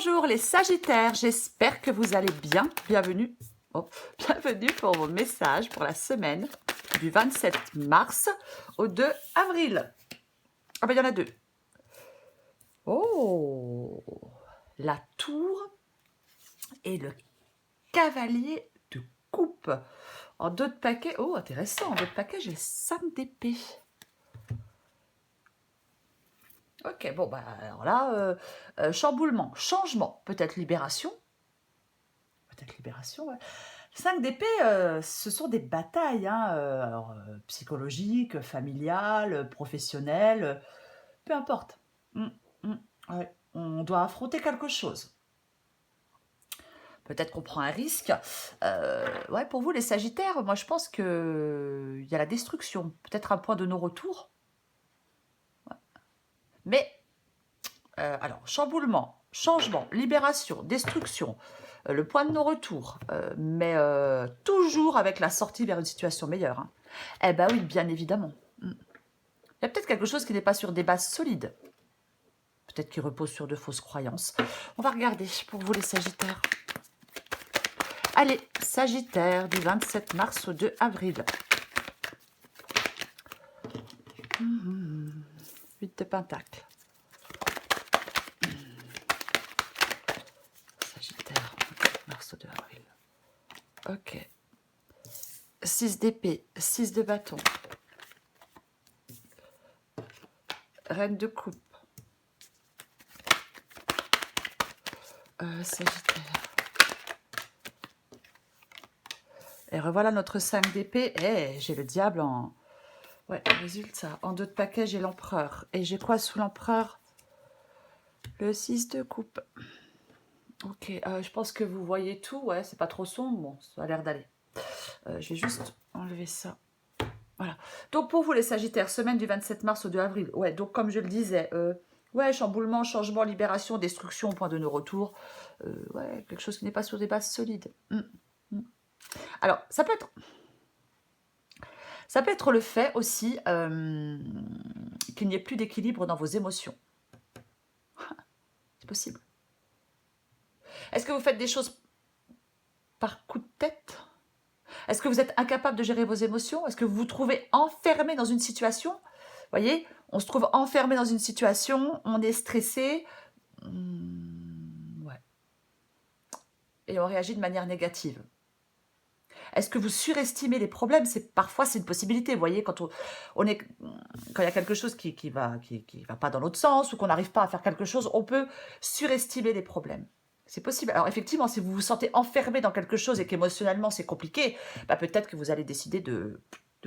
Bonjour les Sagittaires, j'espère que vous allez bien. Bienvenue, bienvenue pour vos messages pour la semaine du 27 mars au 2 avril. Ah ben il y en a deux. Oh, la tour et le cavalier de coupe. En dos de paquet, oh intéressant, en dos de paquet j'ai le 5 d'épée. Ok, bon bah alors là, chamboulement, changement, peut-être libération. Peut-être libération, ouais. 5 d'épée, ce sont des batailles, hein, psychologiques, familiales, professionnelles, peu importe. Ouais. On doit affronter quelque chose. Peut-être qu'on prend un risque. Ouais, pour vous, les Sagittaires, moi je pense qu'il y a la destruction. Peut-être un point de non-retour. Ouais. Mais, alors, chamboulement, changement, libération, destruction, le point de non-retour, mais toujours avec la sortie vers une situation meilleure. Hein. Eh ben oui, bien évidemment. Il y a peut-être quelque chose qui n'est pas sur des bases solides. Peut-être qui repose sur de fausses croyances. On va regarder pour vous les Sagittaires. Allez, Sagittaire du 27 mars au 2 avril. 8 de Pentacle. Sagittaire, mars au 2 avril. Ok. 6 d'épée, 6 de bâton. Reine de coupe. Sagittaire. Et revoilà notre 5 d'épée. Eh, j'ai le diable en... Ouais, résultat. En dos de paquet, j'ai l'empereur. Et j'ai quoi sous l'empereur? Le 6 de coupe. Ok, je pense que vous voyez tout. Ouais, c'est pas trop sombre. Bon, ça a l'air d'aller. Je vais juste enlever ça. Voilà. Donc pour vous les Sagittaires, semaine du 27 mars au 2 avril. Ouais, donc comme je le disais, ouais, chamboulement, changement, libération, destruction, point de non-retour. Ouais, quelque chose qui n'est pas sur des bases solides. Alors, ça peut être le fait aussi qu'il n'y ait plus d'équilibre dans vos émotions. C'est possible. Est-ce que vous faites des choses par coup de tête? Est-ce que vous êtes incapable de gérer vos émotions? Est-ce que vous vous trouvez enfermé dans une situation? Vous voyez, on se trouve enfermé dans une situation, on est stressé, ouais, et on réagit de manière négative. Est-ce que vous surestimez les problèmes? Parfois, c'est une possibilité. Vous voyez, quand il y a quelque chose qui va pas dans l'autre sens ou qu'on n'arrive pas à faire quelque chose, on peut surestimer les problèmes. C'est possible. Alors effectivement, si vous vous sentez enfermé dans quelque chose et qu'émotionnellement c'est compliqué, bah, peut-être que vous allez décider de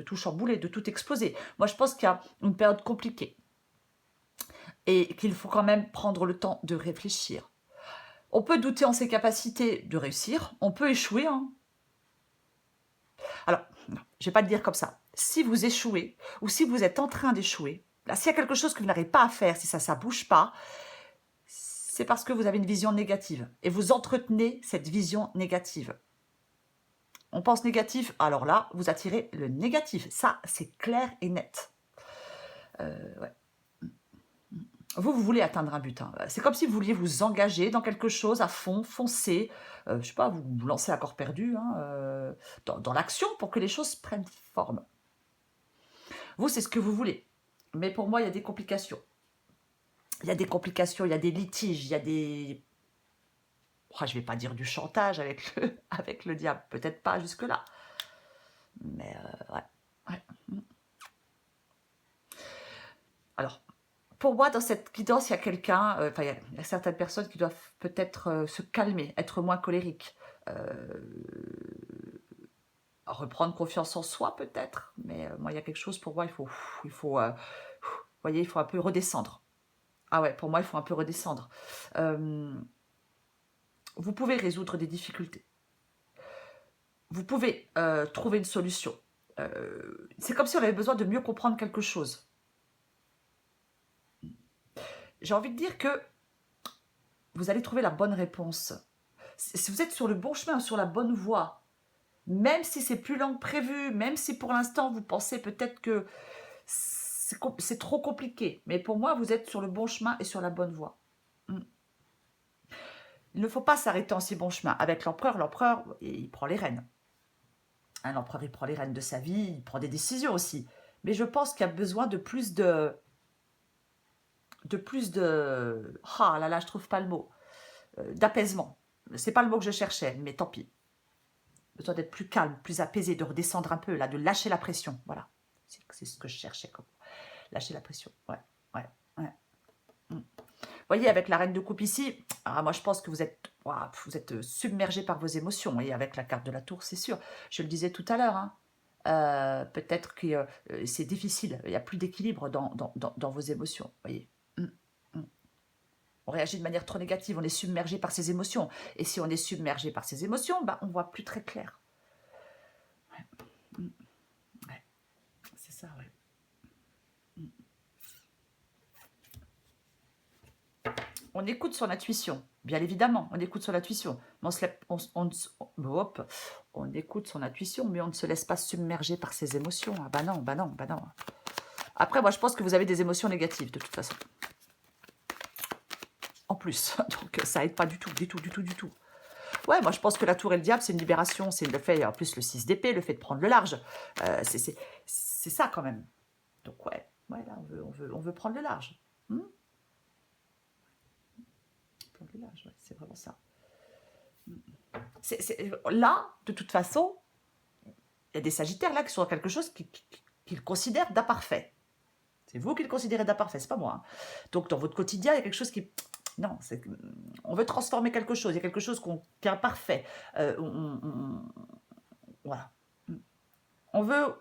tout chambouler, de tout exploser. Moi, je pense qu'il y a une période compliquée et qu'il faut quand même prendre le temps de réfléchir. On peut douter en ses capacités de réussir, on peut échouer, hein. Alors, non, je ne vais pas le dire comme ça. Si vous échouez, ou si vous êtes en train d'échouer, là, s'il y a quelque chose que vous n'arrivez pas à faire, si ça ne bouge pas, c'est parce que vous avez une vision négative. Et vous entretenez cette vision négative. On pense négatif, alors là, vous attirez le négatif. Ça, c'est clair et net. Ouais. Vous voulez atteindre un but. Hein. C'est comme si vous vouliez vous engager dans quelque chose à fond, foncer. Je ne sais pas, vous lancez à corps perdu hein, dans l'action pour que les choses prennent forme. Vous, c'est ce que vous voulez. Mais pour moi, il y a des complications. Il y a des complications, il y a des litiges, il y a des... Oh, je ne vais pas dire du chantage avec le diable. Peut-être pas jusque-là. Mais ouais. Alors, pour moi, dans cette guidance, il y a quelqu'un... il y a certaines personnes qui doivent peut-être se calmer, être moins colériques. Reprendre confiance en soi, peut-être. Mais moi, il y a quelque chose, pour moi, il faut vous voyez, il faut un peu redescendre. Ah ouais, pour moi, il faut un peu redescendre. Vous pouvez résoudre des difficultés. Vous pouvez trouver une solution. C'est comme si on avait besoin de mieux comprendre quelque chose. J'ai envie de dire que vous allez trouver la bonne réponse. Si vous êtes sur le bon chemin, sur la bonne voie, même si c'est plus lent que prévu, même si pour l'instant vous pensez peut-être que c'est trop compliqué, mais pour moi, vous êtes sur le bon chemin et sur la bonne voie. Il ne faut pas s'arrêter en si bon chemin. Avec l'empereur, il prend les rênes. Hein, l'empereur, il prend les rênes de sa vie, il prend des décisions aussi. Mais je pense qu'il y a besoin de plus de... Ah là là, je trouve pas le mot. D'apaisement. C'est pas le mot que je cherchais, mais tant pis. Besoin d'être plus calme, plus apaisé, de redescendre un peu, là, de lâcher la pression. Voilà. C'est ce que je cherchais comme. Lâcher la pression. Ouais, ouais, ouais. Vous voyez, avec la reine de coupe ici, moi je pense que vous êtes submergé par vos émotions. Et avec la carte de la tour, c'est sûr. Je le disais tout à l'heure, hein. Peut-être que c'est difficile. Il n'y a plus d'équilibre dans vos émotions. Vous voyez. On réagit de manière trop négative, on est submergé par ses émotions. Et si on est submergé par ses émotions, bah, on ne voit plus très clair. Ouais. Ouais. C'est ça, ouais. On écoute son intuition, bien évidemment, on écoute son intuition. Mais on écoute son intuition, mais on ne se laisse pas submerger par ses émotions. Ah bah non, bah non, bah non. Après, moi, je pense que vous avez des émotions négatives, de toute façon. En plus, donc ça aide pas du tout, du tout, du tout, du tout. Ouais, moi, je pense que la tour et le diable, c'est une libération. C'est le fait, en plus, le 6 d'épée, le fait de prendre le large. C'est ça, quand même. Donc, ouais, là, on veut prendre le large. Prendre le large, ouais, c'est vraiment ça. Là, de toute façon, il y a des sagittaires là qui sont dans quelque chose qu'ils considèrent d'imparfait. C'est vous qui le considérez d'imparfait, c'est pas moi. Hein. Donc dans votre quotidien, il y a quelque chose qui... Non, on veut transformer quelque chose, il y a quelque chose qui est imparfait. Voilà. On veut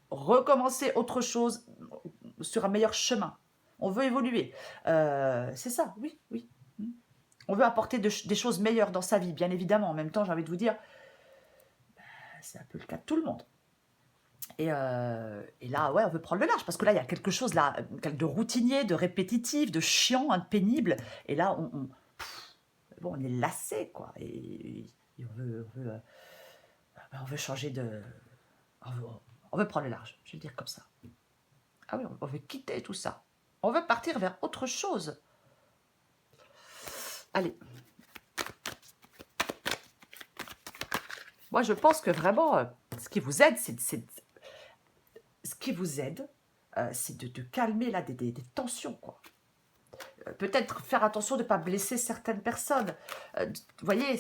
recommencer autre chose sur un meilleur chemin. On veut évoluer. C'est ça, oui, oui. On veut apporter des choses meilleures dans sa vie, bien évidemment. En même temps, j'ai envie de vous dire, c'est un peu le cas de tout le monde. Et là, ouais, on veut prendre le large, parce que là, il y a quelque chose là, de routinier, de répétitif, de chiant, hein, de pénible. Et là, on est lassé, quoi. Et on veut changer de... On veut prendre le large, je vais le dire comme ça. Ah oui, on veut quitter tout ça. On veut partir vers autre chose. Allez. Moi, je pense que vraiment, ce qui vous aide, c'est de calmer là, des tensions, quoi. Peut-être faire attention de ne pas blesser certaines personnes. Vous voyez,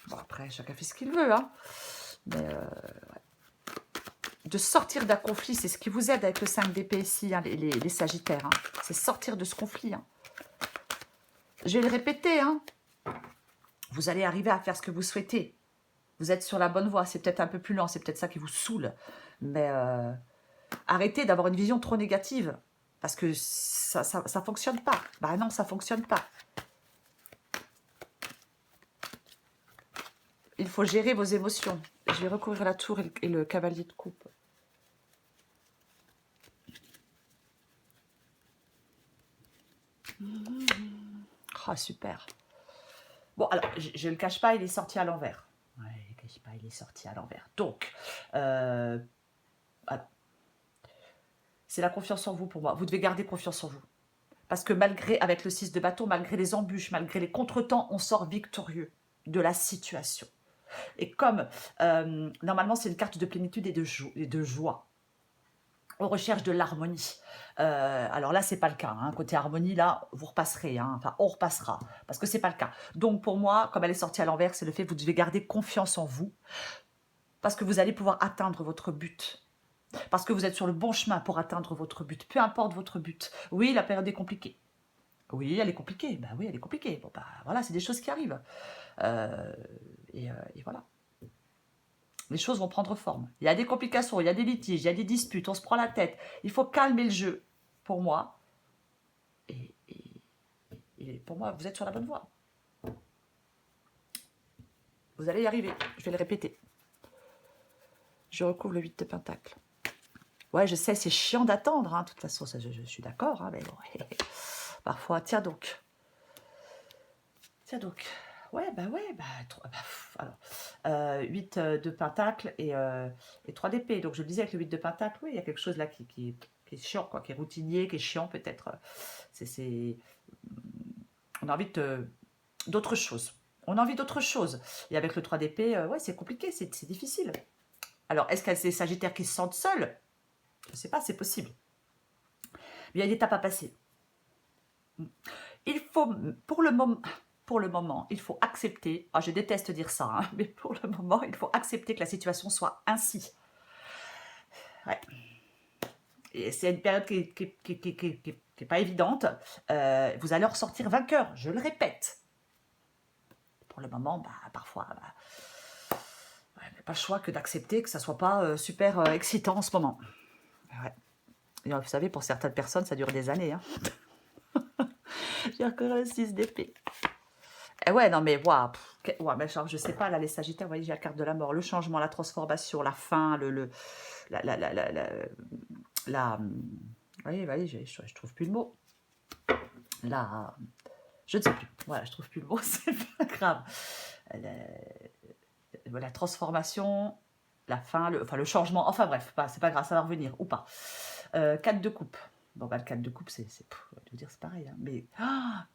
bon, après, chacun fait ce qu'il veut, hein. Mais ouais. De sortir d'un conflit, c'est ce qui vous aide avec le 5 d'épée ici, hein, les sagittaires. Hein. C'est sortir de ce conflit. Hein. Je vais le répéter, hein. Vous allez arriver à faire ce que vous souhaitez. Vous êtes sur la bonne voie. C'est peut-être un peu plus lent, c'est peut-être ça qui vous saoule. Mais arrêtez d'avoir une vision trop négative. Parce que ça ne fonctionne pas. Bah non, ça ne fonctionne pas. Il faut gérer vos émotions. Je vais recouvrir la tour et le cavalier de coupe. Ah, super. Bon, alors, je ne le cache pas, il est sorti à l'envers. Ouais, je ne le cache pas, il est sorti à l'envers. Donc, voilà. C'est la confiance en vous pour moi. Vous devez garder confiance en vous. Parce que malgré, avec le 6 de bâton, malgré les embûches, malgré les contretemps, on sort victorieux de la situation. Et comme, normalement, c'est une carte de plénitude et de joie. On recherche de l'harmonie. Alors là, c'est pas le cas. Hein. Côté harmonie, là, vous repasserez. Hein. Enfin, on repassera. Parce que c'est pas le cas. Donc, pour moi, comme elle est sortie à l'envers, c'est le fait que vous devez garder confiance en vous. Parce que vous allez pouvoir atteindre votre but. Parce que vous êtes sur le bon chemin pour atteindre votre but. Peu importe votre but. Oui, la période est compliquée. Oui, elle est compliquée. Ben oui, elle est compliquée. Bon, bah voilà, c'est des choses qui arrivent. Et voilà. Les choses vont prendre forme. Il y a des complications, il y a des litiges, il y a des disputes, on se prend la tête. Il faut calmer le jeu, pour moi. Et pour moi, vous êtes sur la bonne voie. Vous allez y arriver. Je vais le répéter. Je recouvre le 8 de Pentacle. Ouais, je sais, c'est chiant d'attendre. Hein. De toute façon, ça, je suis d'accord. Hein, mais bon, parfois, tiens donc. Tiens donc. Ouais, bah, alors, 8 de Pentacle et 3 d'épée. Donc, je le disais avec le 8 de Pentacle, oui, il y a quelque chose là qui est chiant, quoi, qui est routinier, qui est chiant peut-être. On a envie d'autres choses. On a envie d'autre chose. Et avec le 3 d'épée, ouais, c'est compliqué, c'est difficile. Alors, est-ce qu'il y a des sagittaires qui se sentent seuls? Je ne sais pas, c'est possible. Mais il y a une étape à passer. Il faut, pour le moment, il faut accepter, je déteste dire ça, hein, mais pour le moment, il faut accepter que la situation soit ainsi. Ouais. Et c'est une période qui n'est pas évidente. Vous allez en ressortir vainqueur, je le répète. Pour le moment, parfois, on n'a pas le choix que d'accepter que ça ne soit pas super excitant en ce moment. Ouais. Et vous savez, pour certaines personnes, ça dure des années. Hein. J'ai encore un 6 d'épée. Ouais, non, mais ouais, mais genre, je sais pas, là, les Sagittaires, vous voyez, j'ai la carte de la mort, le changement, la transformation, la fin, la voyez, je trouve plus le mot. Je ne sais plus. Voilà, je trouve plus le mot, c'est pas grave. La transformation, la fin, le changement, enfin bref, c'est pas grave, ça va revenir, ou pas. 4 de coupe. Bon, le 4 de coupe, je veux dire, c'est pareil. Hein. Mais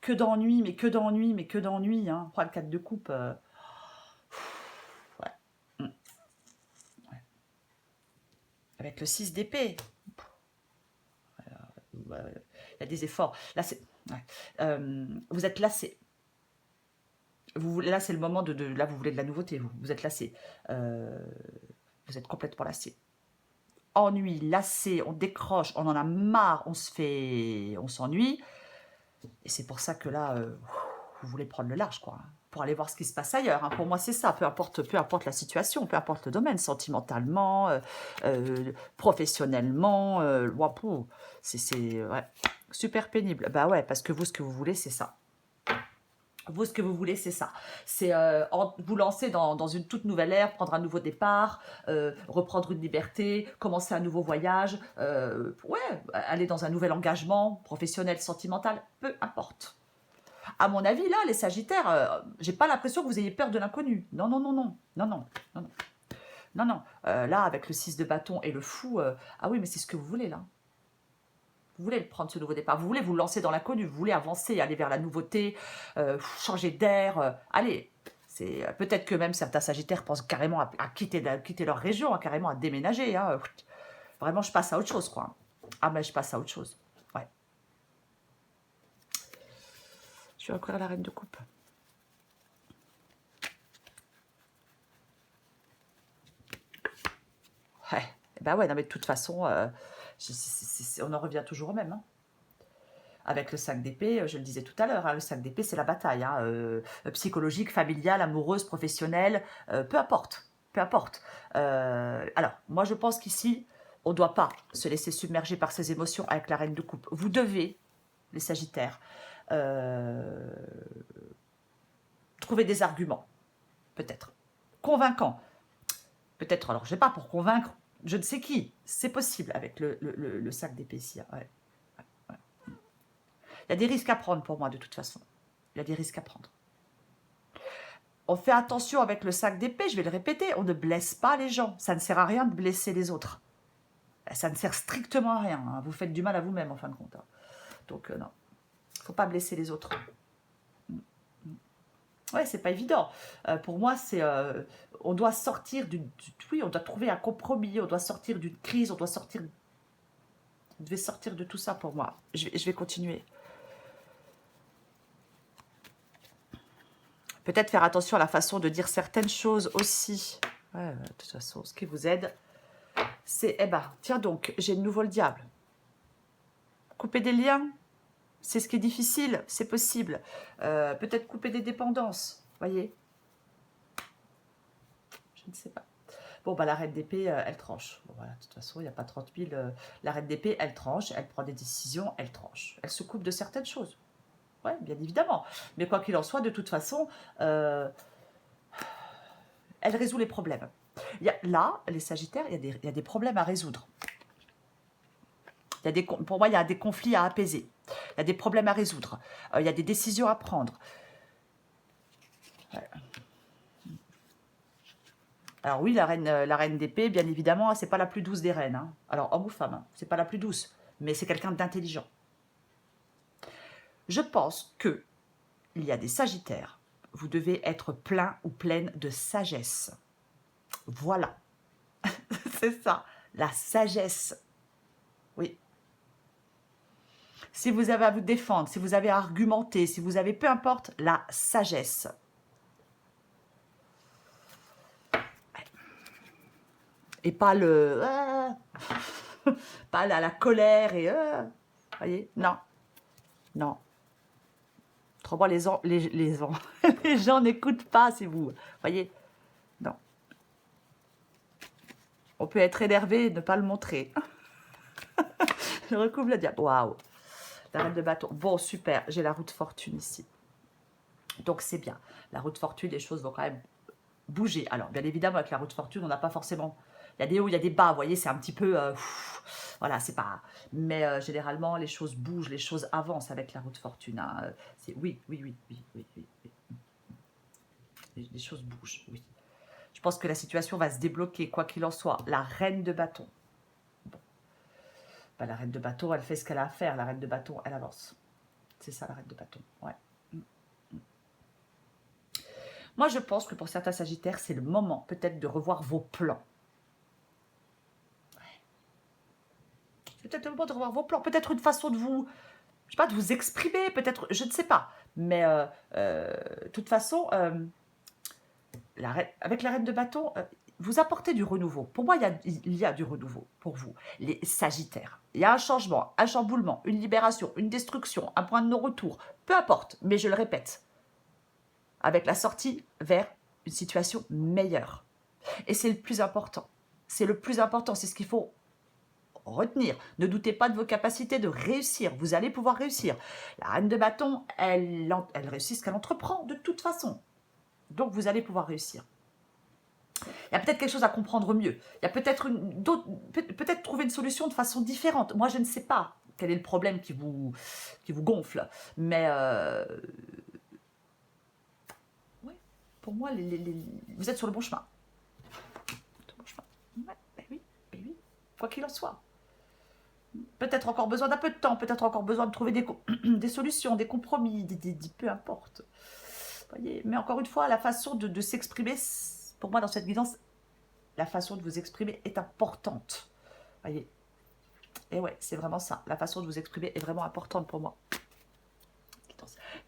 que d'ennui, mais que d'ennui, mais que d'ennui. Hein. Le 4 de coupe, ouais. Ouais. Avec le 6 d'épée, il y a des efforts. Là, vous êtes lassé. Là, c'est le moment là, vous voulez de la nouveauté, vous êtes lassé. Vous êtes complètement lassé. Ennui, lassé, on décroche, on en a marre, on s'ennuie. Et c'est pour ça que là, vous voulez prendre le large, quoi. Pour aller voir ce qui se passe ailleurs. Hein. Pour moi, c'est ça. Peu importe la situation, peu importe le domaine, sentimentalement, professionnellement. C'est ouais, super pénible. Bah ouais, parce que vous, ce que vous voulez, c'est ça. Vous, ce que vous voulez, c'est ça. C'est vous lancer dans une toute nouvelle ère, prendre un nouveau départ, reprendre une liberté, commencer un nouveau voyage, ouais, aller dans un nouvel engagement professionnel, sentimental, peu importe. À mon avis, là, les Sagittaires, j'ai pas l'impression que vous ayez peur de l'inconnu. Non, non, non, non, non, non, non, non. Non, non. Là, avec le 6 de bâton et le fou, ah oui, mais c'est ce que vous voulez, là. Vous voulez prendre ce nouveau départ, vous voulez vous lancer dans l'inconnu, vous voulez avancer, aller vers la nouveauté, changer d'air. Allez, peut-être que même certains Sagittaires pensent carrément à quitter leur région, carrément à déménager. Hein. Vraiment, je passe à autre chose, quoi. Ah, mais je passe à autre chose. Ouais. Je vais encore à la reine de coupe. Ouais. Ben ouais, non, mais de toute façon, on en revient toujours au même. Hein. Avec le 5 d'épée, je le disais tout à l'heure, hein, le 5 d'épée, c'est la bataille. Hein, psychologique, familiale, amoureuse, professionnelle, peu importe. Peu importe. Alors, moi, je pense qu'ici, on ne doit pas se laisser submerger par ses émotions avec la reine de coupe. Vous devez, les Sagittaires, trouver des arguments, peut-être. Convaincants. Peut-être, alors, je ne sais pas, pour convaincre je ne sais qui. C'est possible avec le 5 d'épée ici. Ouais. Il y a des risques à prendre pour moi, de toute façon. Il y a des risques à prendre. On fait attention avec le 5 d'épée, je vais le répéter, on ne blesse pas les gens. Ça ne sert à rien de blesser les autres. Ça ne sert strictement à rien. Hein. Vous faites du mal à vous-même, en fin de compte. Hein. Donc, non. Il ne faut pas blesser les autres. Ouais, c'est pas évident. Pour moi, on doit sortir oui, on doit trouver un compromis, on doit sortir d'une crise, on doit sortir... Vous devez sortir de tout ça pour moi. Je vais continuer. Peut-être faire attention à la façon de dire certaines choses aussi. Ouais, de toute façon, ce qui vous aide, c'est, tiens donc, j'ai de nouveau le diable. Couper des liens, c'est ce qui est difficile, c'est possible. Peut-être couper des dépendances, voyez. Je ne sais pas. Bon, la reine d'épée, elle tranche. Bon, voilà, de toute façon, il n'y a pas 30 000. La reine d'épée, elle tranche, elle prend des décisions, elle tranche. Elle se coupe de certaines choses. Oui, bien évidemment. Mais quoi qu'il en soit, de toute façon, elle résout les problèmes. Là, les Sagittaires, il y a des problèmes à résoudre. Pour moi, il y a des conflits à apaiser. Il y a des problèmes à résoudre. Il y a des décisions à prendre. Ouais. Alors oui, la reine d'épée, bien évidemment, c'est pas la plus douce des reines. Hein. Alors, homme ou femme, hein, c'est pas la plus douce. Mais c'est quelqu'un d'intelligent. Je pense qu'il y a des Sagittaires vous devez être plein ou pleine de sagesse. Voilà. C'est ça, la sagesse. Oui. Si vous avez à vous défendre, si vous avez à argumenter, si vous avez, peu importe, la sagesse. Et pas le... pas la colère et... voyez, non. Non. Autrement, les gens n'écoutent pas, c'est vous. Voyez, non. On peut être énervé et ne pas le montrer. Je recouvre le diable. Waouh. La reine de bâton. Bon, super. J'ai la roue de fortune ici. Donc, c'est bien. La roue de fortune, les choses vont quand même bouger. Alors, bien évidemment, avec la roue de fortune, on n'a pas forcément... Il y a des hauts, il y a des bas. Vous voyez, c'est un petit peu... voilà, c'est pas... Mais généralement, les choses bougent, les choses avancent avec la roue de fortune. Hein. Oui. Les choses bougent, oui. Je pense que la situation va se débloquer, quoi qu'il en soit. La reine de bâton. Bon. Ben, la reine de bâton, elle fait ce qu'elle a à faire. La reine de bâton, elle avance. C'est ça, la reine de bâton. Ouais. Moi, je pense que pour certains sagittaires, c'est le moment peut-être de revoir vos plans. Ouais. C'est peut-être le moment de revoir vos plans. Peut-être une façon de vous... Je sais pas, de vous exprimer, peut-être... Je ne sais pas. Mais de toute façon... avec la reine de bâton, vous apportez du renouveau. Pour moi, il y a du renouveau pour vous, les sagittaires. Il y a un changement, un chamboulement, une libération, une destruction, un point de non-retour. Peu importe, mais je le répète. Avec la sortie vers une situation meilleure. Et c'est le plus important. C'est le plus important, c'est ce qu'il faut retenir. Ne doutez pas de vos capacités de réussir. Vous allez pouvoir réussir. La reine de bâton, elle réussit ce qu'elle entreprend de toute façon. Donc, vous allez pouvoir réussir. Il y a peut-être quelque chose à comprendre mieux. Il y a peut-être peut-être trouver une solution de façon différente. Moi, je ne sais pas quel est le problème qui vous gonfle. Mais ouais, pour moi, vous êtes sur le bon chemin. Ouais, ben oui. Quoi qu'il en soit. Peut-être encore besoin d'un peu de temps, peut-être encore besoin de trouver des solutions, des compromis, peu importe. Voyez, mais encore une fois, la façon de s'exprimer, pour moi, dans cette guidance, la façon de vous exprimer est importante. Voyez. Et ouais, c'est vraiment ça. La façon de vous exprimer est vraiment importante pour moi.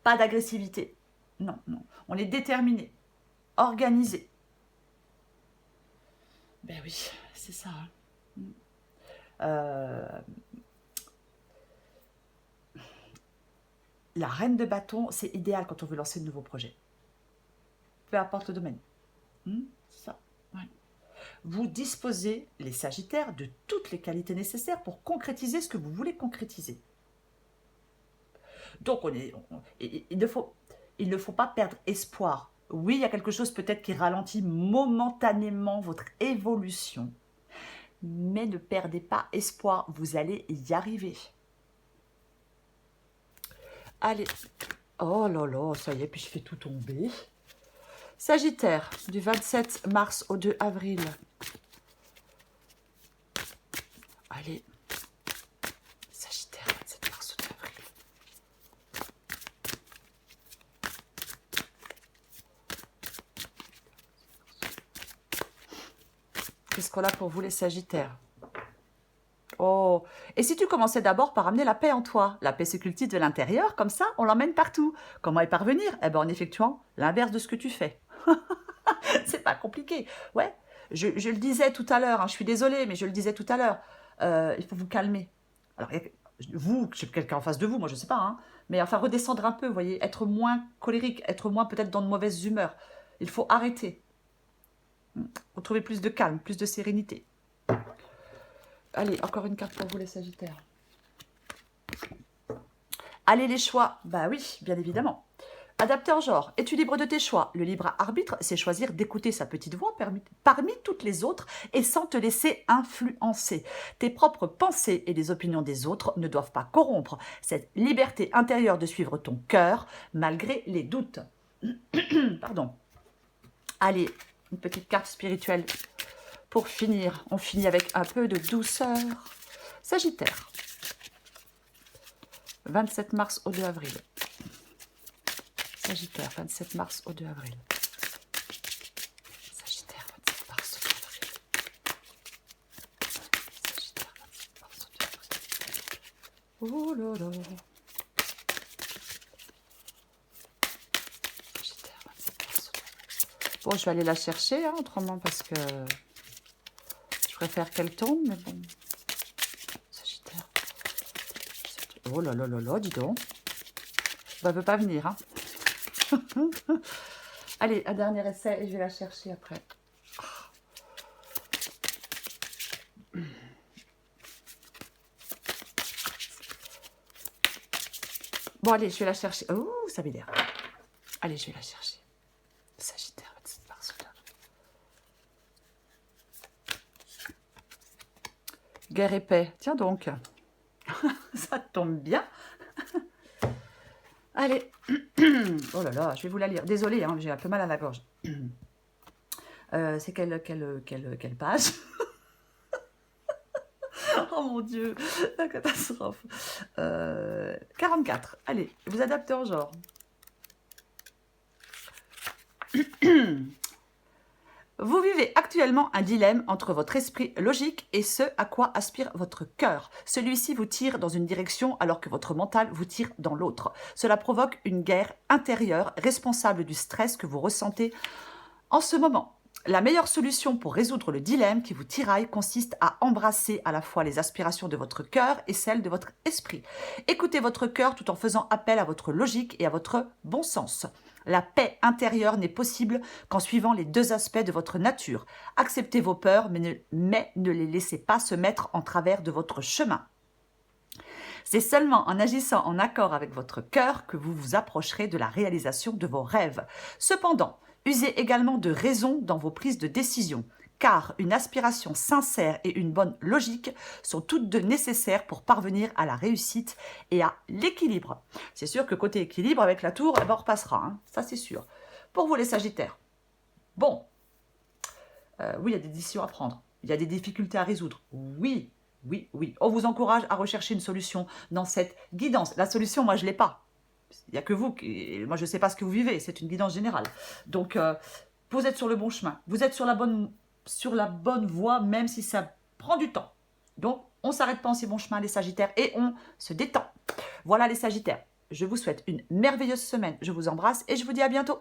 Pas d'agressivité. Non. On est déterminé, organisé. Ben oui, c'est ça. La reine de bâton, c'est idéal quand on veut lancer de nouveaux projets. Peu importe le domaine. C'est ça. Ouais. Vous disposez, les sagittaires, de toutes les qualités nécessaires pour concrétiser ce que vous voulez concrétiser. Donc, il ne faut pas perdre espoir. Oui, il y a quelque chose peut-être qui ralentit momentanément votre évolution. Mais ne perdez pas espoir, vous allez y arriver. Allez. Oh là là, ça y est, puis je fais tout tomber. Sagittaire, du 27 mars au 2 avril. Allez. Sagittaire, 27 mars au 2 avril. Qu'est-ce qu'on a pour vous les Sagittaires? Oh, et si tu commençais d'abord par amener la paix en toi? La paix se cultive de l'intérieur, comme ça, on l'emmène partout. Comment y parvenir? Eh bien, en effectuant l'inverse de ce que tu fais. C'est pas compliqué. Ouais, je le disais tout à l'heure, hein, je suis désolée, mais je le disais tout à l'heure. Il faut vous calmer. Alors, vous, j'ai quelqu'un en face de vous, moi je sais pas, hein, mais enfin redescendre un peu, vous voyez, être moins colérique, être moins peut-être dans de mauvaises humeurs. Il faut arrêter. Retrouver plus de calme, plus de sérénité. Allez, encore une carte pour vous les Sagittaires. Allez les choix, bah oui, bien évidemment. Adapté en genre, es-tu libre de tes choix? Le libre arbitre, c'est choisir d'écouter sa petite voix parmi toutes les autres et sans te laisser influencer. Tes propres pensées et les opinions des autres ne doivent pas corrompre cette liberté intérieure de suivre ton cœur malgré les doutes. Pardon. Allez, une petite carte spirituelle pour finir. On finit avec un peu de douceur. Sagittaire. 27 mars au 2 avril. Sagittaire, 27 mars au 2 avril. Sagittaire, 27 mars au 2 avril. Sagittaire, 27 mars au 2 avril. Oh là là. Sagittaire, 27 mars au 2 avril. Bon, je vais aller la chercher, hein, autrement, parce que je préfère qu'elle tombe, mais bon. Sagittaire. Oh là là là là, dis donc. Bah, elle ne veut pas venir, hein. Allez, un dernier essai et je vais la chercher après. Bon, allez, je vais la chercher. Oh, ça m'énerve. Allez, je vais la chercher. Sagittaire, 27 mars. Guerre et paix. Tiens donc. Ça tombe bien. Allez. Oh là là, je vais vous la lire. Désolée, hein, j'ai un peu mal à la gorge. C'est quelle page? Oh mon Dieu, la catastrophe. 44. Allez, vous adaptez en genre. Vous vivez actuellement un dilemme entre votre esprit logique et ce à quoi aspire votre cœur. Celui-ci vous tire dans une direction alors que votre mental vous tire dans l'autre. Cela provoque une guerre intérieure responsable du stress que vous ressentez en ce moment. La meilleure solution pour résoudre le dilemme qui vous tiraille consiste à embrasser à la fois les aspirations de votre cœur et celles de votre esprit. Écoutez votre cœur tout en faisant appel à votre logique et à votre bon sens. La paix intérieure n'est possible qu'en suivant les deux aspects de votre nature. Acceptez vos peurs, mais ne les laissez pas se mettre en travers de votre chemin. C'est seulement en agissant en accord avec votre cœur que vous vous approcherez de la réalisation de vos rêves. Cependant, usez également de raison dans vos prises de décision, car une aspiration sincère et une bonne logique sont toutes deux nécessaires pour parvenir à la réussite et à l'équilibre. C'est sûr que côté équilibre, avec la tour, on repassera, hein, ça c'est sûr. Pour vous les Sagittaires, bon, oui, il y a des décisions à prendre, il y a des difficultés à résoudre, oui. Oui, oui. On vous encourage à rechercher une solution dans cette guidance. La solution, moi, je ne l'ai pas. Il n'y a que vous. Moi, je ne sais pas ce que vous vivez. C'est une guidance générale. Donc, vous êtes sur le bon chemin. Vous êtes sur la bonne voie, même si ça prend du temps. Donc, on ne s'arrête pas en si bon chemin, les Sagittaires, et on se détend. Voilà, les Sagittaires. Je vous souhaite une merveilleuse semaine. Je vous embrasse et je vous dis à bientôt.